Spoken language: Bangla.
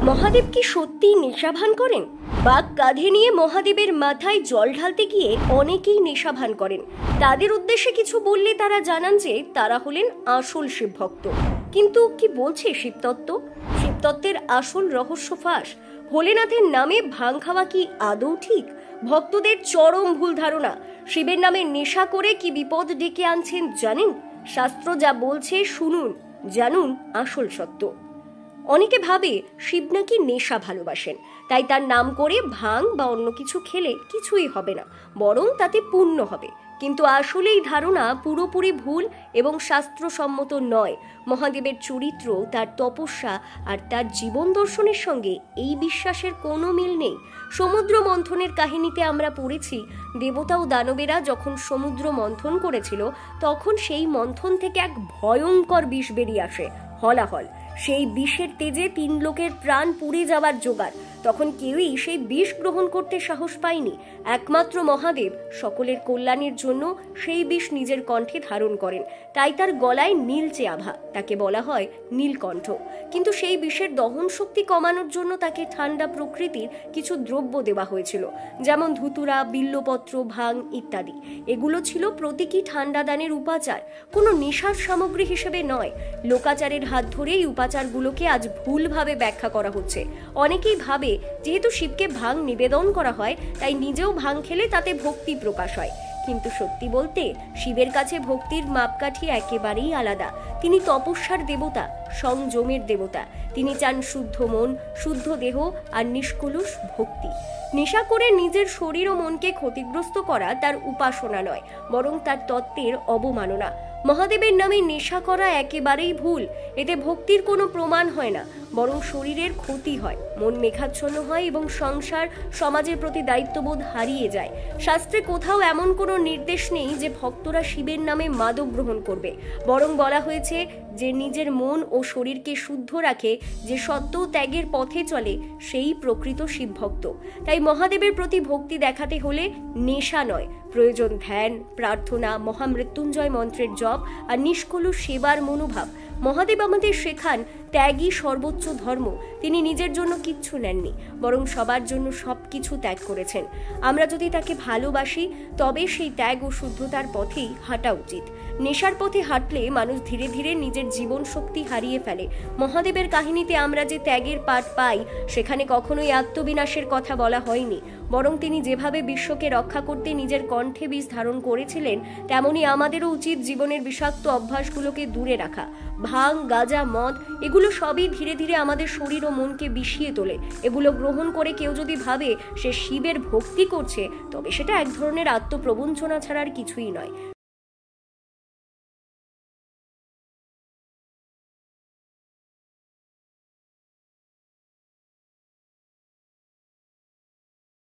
মহাদেব কি সত্যি নেশাভান করেন? বাঘ কাঁধে নিয়ে মহাদেবের মাথায় জল ঢালতে গিয়ে অনেকেই নেশাভান করেন। তাদের উদ্দেশ্যে কিছু বললে তারা জানান যে তারা হলেন আসল শিব ভক্ত। কিন্তু কি বলছে শিবতত্ত্ব? শিবতত্ত্বের আসল রহস্য ফাঁস। ভোলেনাথের নামে ভাং খাওয়া কি আদৌ ঠিক? ভক্তদের চরম ভুল ধারণা। শিবের নামে নেশা করে কি বিপদ ডেকে আনছেন জানেন? শাস্ত্র যা বলছে শুনুন, জানুন আসল সত্য। অনেকে ভাবে শিব নাকি নেশা ভালোবাসেন, তাই তার নাম করে ভাং বা অন্য কিছু খেলে কিছুই হবে না, বরং তাতে পুণ্য হবে। কিন্তু আসলে এই ধারণা পুরোপুরি ভুল এবং শাস্ত্রসম্মত নয়। মহাদেবের চরিত্র, তার তপস্যা আর তার জীবন দর্শনের সঙ্গে এই বিশ্বাসের কোনো মিল নেই। সমুদ্র মন্থনের কাহিনীতে আমরা পড়েছি, দেবতা ও দানবেরা যখন সমুদ্র মন্থন করেছিল তখন সেই মন্থন থেকে এক ভয়ঙ্কর বিষ বেরিয়ে আসে, হলাহল। সেই বিষের তেজে 3 লোকের প্রাণ পুড়ে যাওয়ার জোগাড়। তখন কেউই সেই বিষ গ্রহণ করতে সাহস পায়নি। একমাত্র মহাদেব সকলের কল্যাণের জন্য সেই বিষ নিজের কণ্ঠে ধারণ করেন, তাই তার গলায় নীলচে আভা, তাকে বলা হয় নীলকণ্ঠ। কিন্তু সেই বিষের দহন শক্তি কমানোর জন্য তাকে ঠান্ডা প্রকৃতির কিছু দ্রব্য দেওয়া হয়েছিল, যেমন ধুতুরা, বিল্লপত্র, ভাং ইত্যাদি। এগুলো ছিল প্রতীকী ঠান্ডা দানের উপাচার, কোনো নেশার সামগ্রী হিসেবে নয়। লোকাচারের হাত ধরে এই উপাচারগুলোকে আজ ভুলভাবে ব্যাখ্যা করা হচ্ছে। অনেকেই ভাবে যেহেতু শিবকে ভাং নিবেদন করা হয়, তাই নিজেও ভাং খেলে তাতে ভক্তি প্রকাশ হয়। কিন্তু সত্যি বলতে শিবের কাছে ভক্তির মাপকাঠি একেবারেই আলাদা। তিনি তপস্যার দেবতা, সংযমের দেবতা। তিনি চান শুদ্ধ মন, শুদ্ধ দেহ আর নিষ্কলুষ ভক্তি। নেশা করে নিজের শরীর ও মনকে ক্ষতিগ্রস্ত করা তার উপাসনা নয়, বরং তার তত্ত্বের অবমাননা। মহাদেবের নামে নেশা করা একেবারেই ভুল। এতে ভক্তির কোনো প্রমাণ হয় না, বরং শরীরের ক্ষতি হয়, মন মেঘাচ্ছন্ন হয় এবং সংসার সমাজের প্রতি দায়িত্ববোধ হারিয়ে যায়। শাস্ত্রে কোথাও এমন কোনো নির্দেশ নেই যে ভক্তরা শিবের নামে মাদক গ্রহণ করবে, বরং বলা হয়েছে যে নিজের মন ও শরীরকে শুদ্ধ রাখে, যে সত্য ত্যাগের পথে চলে, সেই প্রকৃত শিব ভক্ত। তাই মহাদেবের প্রতি ভক্তি দেখাতে হলে নেশা নয়, প্রয়োজন ধ্যান, প্রার্থনা, মহামৃত্যুঞ্জয় মন্ত্রের জপ আর নিষ্কলুষ সেবার মনোভাব। মহাদেব আমাদের শেখান ত্যাগই সর্বোচ্চ ধর্ম। তিনি নিজের জন্য কিচ্ছু নেননি, বরং সবার জন্য সবকিছু ত্যাগ করেছেন। আমরা যদি তাকে ভালোবাসি, তবে সেই ত্যাগ ও শুদ্ধতার পথেই হাঁটা উচিত। নেশার পথে হাঁটলে মানুষ ধীরে ধীরে নিজের জীবন শক্তি হারিয়ে ফেলে। মহাদেবের কাহিনীতে আমরা যে ত্যাগের পাঠ পাই, সেখানে কখনোই আত্মবিনাশের কথা বলা হয়নি, বরং তিনি যেভাবে বিশ্বকে রক্ষা করতে নিজের কণ্ঠে বিষ ধারণ করেছিলেন, তেমনি আমাদেরও উচিত জীবনের বিষাক্ত অভ্যাসগুলোকে দূরে রাখা। ভাং, গাঁজা, মদ এগুলো সবই ধীরে ধীরে আমাদের শরীর ও মনকে বিষিয়ে তোলে। এগুলো গ্রহণ করে কেউ যদি ভাবে সে শিবের ভক্তি করছে, তবে সেটা এক ধরনের আত্মপ্রবঞ্চনা ছাড়া আর কিছুই নয়।